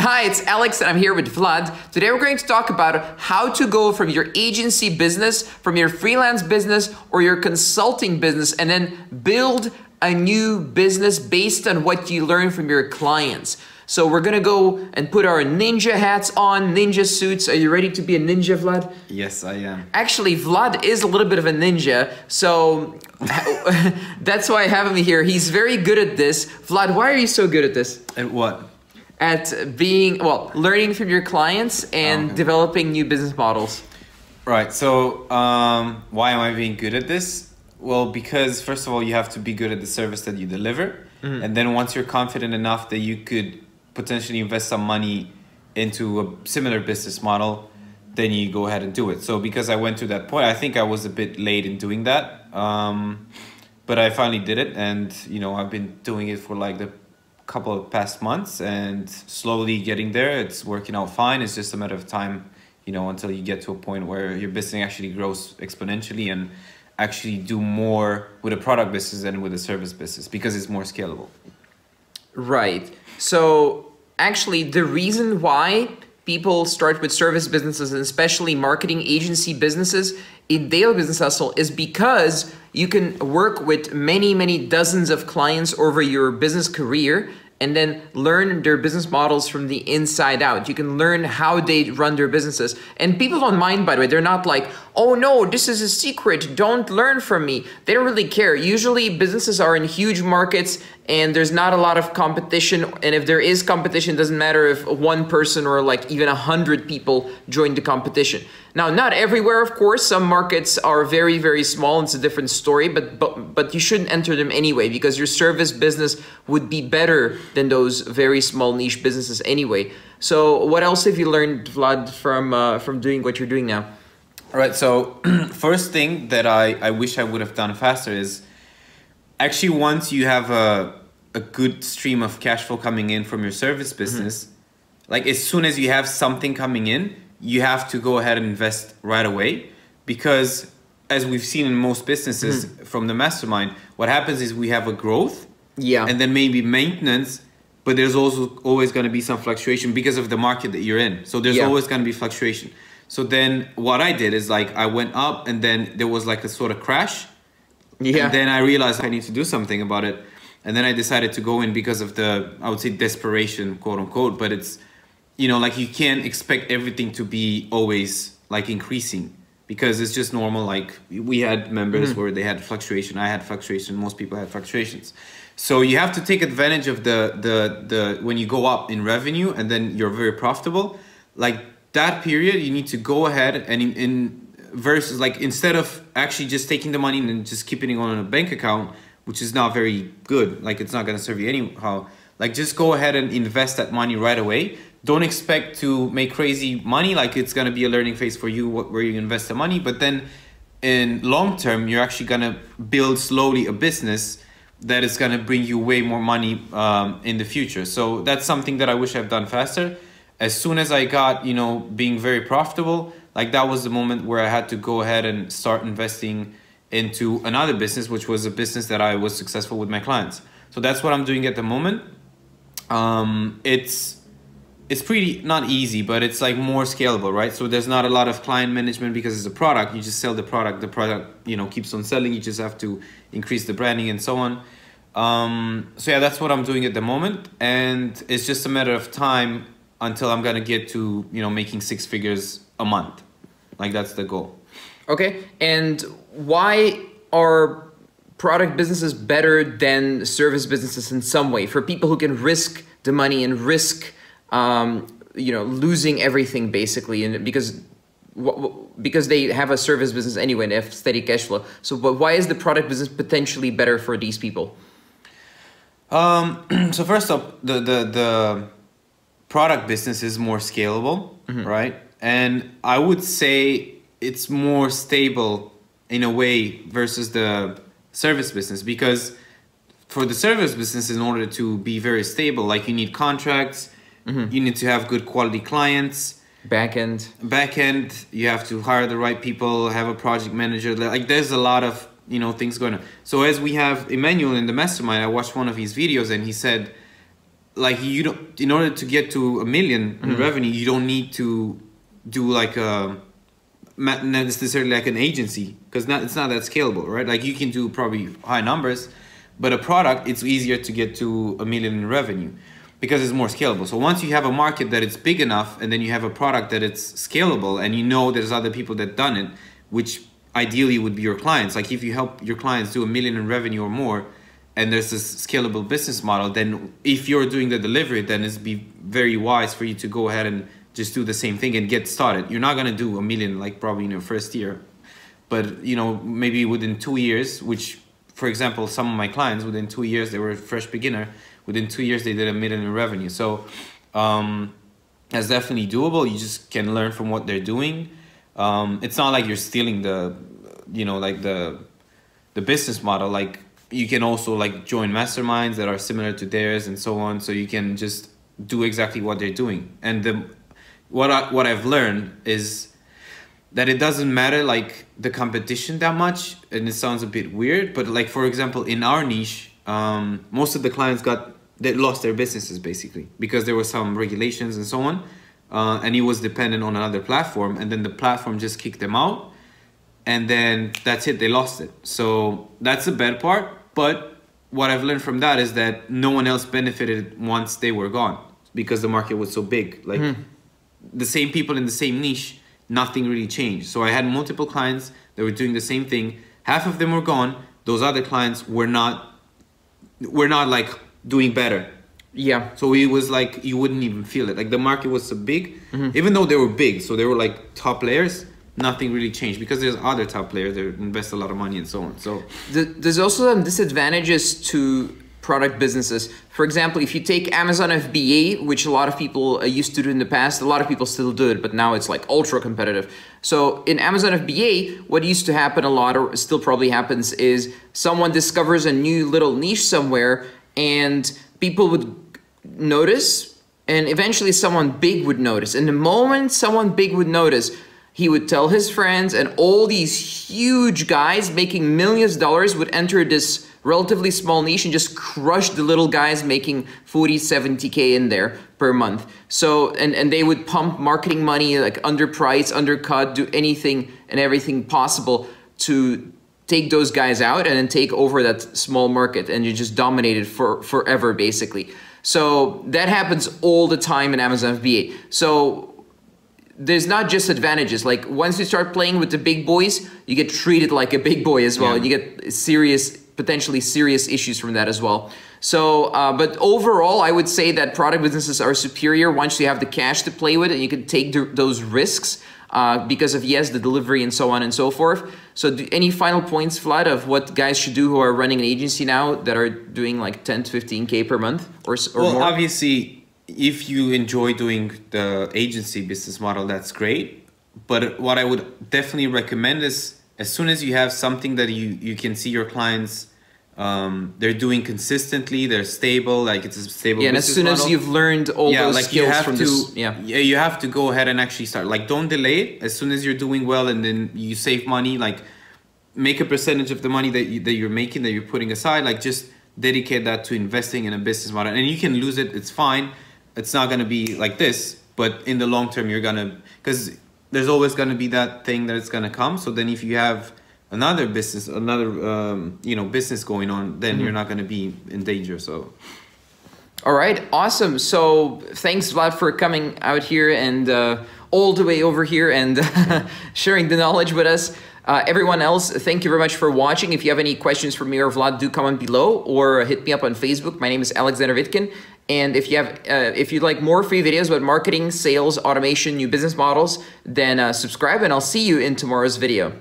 Hi, it's Alex and I'm here with Vlad. Today we're going to talk about how to go from your agency business, from your freelance business or your consulting business, and then build a new business based on what you learn from your clients. So we're gonna go and put our ninja hats on, ninja suits. Are you ready to be a ninja, Vlad? Yes, I am. Actually, Vlad is a little bit of a ninja, so that's why I have him here. He's very good at this. Vlad, why are you so good at this? At what? At being, well, learning from your clients and developing new business models. Right, so why am I being good at this? Well, because first of all, you have to be good at the service that you deliver. And then once you're confident enough that you could potentially invest some money into a similar business model, then you go ahead and do it. So because I went to that point, I think I was a bit late in doing that. But I finally did it, and you know, I've been doing it for like the couple of past months and slowly getting there. It's working out fine. It's just a matter of time, you know, until you get to a point where your business actually grows exponentially and actually do more with a product business than with a service business because it's more scalable. Right. So actually the reason why people start with service businesses and especially marketing agency businesses in daily business hustle is because you can work with many dozens of clients over your business career and then learn their business models from the inside out. You can learn how they run their businesses. And people don't mind, by the way. They're not like, oh no, this is a secret, don't learn from me. They don't really care. Usually businesses are in huge markets and there's not a lot of competition. And if there is competition, it doesn't matter if one person or like even 100 people join the competition. Now, not everywhere, of course. Some markets are very small. It's a different story, but you shouldn't enter them anyway because your service business would be better than those very small niche businesses anyway. So what else have you learned, Vlad, from doing what you're doing now? All right, so first thing that I wish I would have done faster is actually once you have a good stream of cash flow coming in from your service business, like as soon as you have something coming in, you have to go ahead and invest right away, because as we've seen in most businesses from the mastermind, what happens is we have a growth and then maybe maintenance, but there's also always going to be some fluctuation because of the market that you're in. So there's always going to be fluctuation. So then what I did is like I went up and then there was like a sort of crash. And then I realized I need to do something about it. And then I decided to go in because of the, I would say, desperation, quote unquote, but it's, you know, like you can't expect everything to be always like increasing because it's just normal. Like we had members where they had fluctuation, I had fluctuation, most people had fluctuations. So you have to take advantage of the when you go up in revenue and then you're very profitable, like that period, you need to go ahead and in versus like instead of actually just taking the money and just keeping it on a bank account, which is not very good, like it's not going to serve you anyhow, like just go ahead and invest that money right away. Don't expect to make crazy money, like it's going to be a learning phase for you where you invest the money, but then in long term you're actually going to build slowly a business that is going to bring you way more money in the future. So that's something that I wish I've done faster. As soon as I got, you know, being very profitable, like that was the moment where I had to go ahead and start investing into another business, which was a business that I was successful with my clients. So that's what I'm doing at the moment. It's pretty, not easy, but it's like more scalable, right? So there's not a lot of client management because it's a product. You just sell the product, you know, keeps on selling. You just have to increase the branding and so on. So yeah, that's what I'm doing at the moment. And it's just a matter of time until I'm gonna get to, you know, making 6 figures a month. Like that's the goal. Okay. And why are product businesses better than service businesses in some way for people who can risk the money and risk, you know, losing everything basically, and because they have a service business anyway and they have steady cash flow. So, but why is the product business potentially better for these people? So first up, the product business is more scalable, right? And I would say it's more stable in a way versus the service business, because for the service business, in order to be very stable, like you need contracts, you need to have good quality clients, backend, you have to hire the right people, have a project manager. Like there's a lot of, you know, things going on. So as we have Emmanuel in the mastermind, I watched one of his videos and he said, like you don't, in order to get to 1 million in revenue, you don't need to do like not necessarily like an agency, because it's not that scalable, right? Like you can do probably high numbers, but a product, it's easier to get to 1 million in revenue because it's more scalable. So once you have a market that it's big enough, and then you have a product that it's scalable, and you know there's other people that done it, which ideally would be your clients. Like if you help your clients do 1 million in revenue or more, and there's this scalable business model, then if you're doing the delivery, then it's be very wise for you to go ahead and just do the same thing and get started. You're not gonna do 1 million like probably in your first year, but you know, maybe within 2 years, which for example, some of my clients within 2 years, they were a fresh beginner. Within 2 years, they did 1 million in revenue. So that's definitely doable. You just can learn from what they're doing. It's not like you're stealing the, you know, like the business model. Like you can also like join masterminds that are similar to theirs and so on. So you can just do exactly what they're doing. And what I've learned is that it doesn't matter like the competition that much. And it sounds a bit weird, but like, for example, in our niche, most of the clients they lost their businesses basically because there were some regulations and so on. And he was dependent on another platform, and then the platform just kicked them out. And then that's it, they lost it. So that's the bad part. But what I've learned from that is that no one else benefited once they were gone because the market was so big. Like the same people in the same niche, nothing really changed. So I had multiple clients that were doing the same thing. Half of them were gone. Those other clients were not like doing better. Yeah. So it was like, you wouldn't even feel it. Like the market was so big, even though they were big, so they were like top players, nothing really changed because there's other top players that invest a lot of money and so on. So there's also some disadvantages to product businesses. For example, if you take Amazon FBA, which a lot of people used to do in the past, a lot of people still do it, but now it's like ultra competitive. So in Amazon FBA, what used to happen a lot, or still probably happens, is someone discovers a new little niche somewhere and people would notice, and eventually someone big would notice. And the moment someone big would notice, he would tell his friends, and all these huge guys making millions of dollars would enter this relatively small niche and just crush the little guys making 40, 70K in there per month. So, and they would pump marketing money, like underprice, undercut, do anything and everything possible to take those guys out and then take over that small market, and you just dominate it forever, basically. So that happens all the time in Amazon FBA. So there's not just advantages. Like once you start playing with the big boys, you get treated like a big boy as well. Yeah. You get potentially serious issues from that as well. So, but overall, I would say that product businesses are superior once you have the cash to play with and you can take those risks because of, yes, the delivery and so on and so forth. So any final points, Vlad, of what guys should do who are running an agency now that are doing like 10 to 15K per month or more? Well, obviously, if you enjoy doing the agency business model, that's great. But what I would definitely recommend is as soon as you have something that you can see your clients, they're doing consistently, they're stable, like it's a stable business model. Yeah, and as soon as you've learned all those like skills from this. Yeah, you have to go ahead and actually start. Like don't delay it. As soon as you're doing well and then you save money, like make a percentage of the money that you're making, that you're putting aside, like just dedicate that to investing in a business model. And you can lose it, it's fine. It's not going to be like this, but in the long term, you're going to, because there's always going to be that thing that it's going to come. So then if you have another business, business going on, then you're not going to be in danger. So. All right. Awesome. So thanks, Vlad, for coming out here and all the way over here and sharing the knowledge with us. Everyone else, thank you very much for watching. If you have any questions for me or Vlad, do comment below or hit me up on Facebook. My name is Alexander Vitkin. And if you have, if you'd like more free videos about marketing, sales, automation, new business models, then subscribe and I'll see you in tomorrow's video.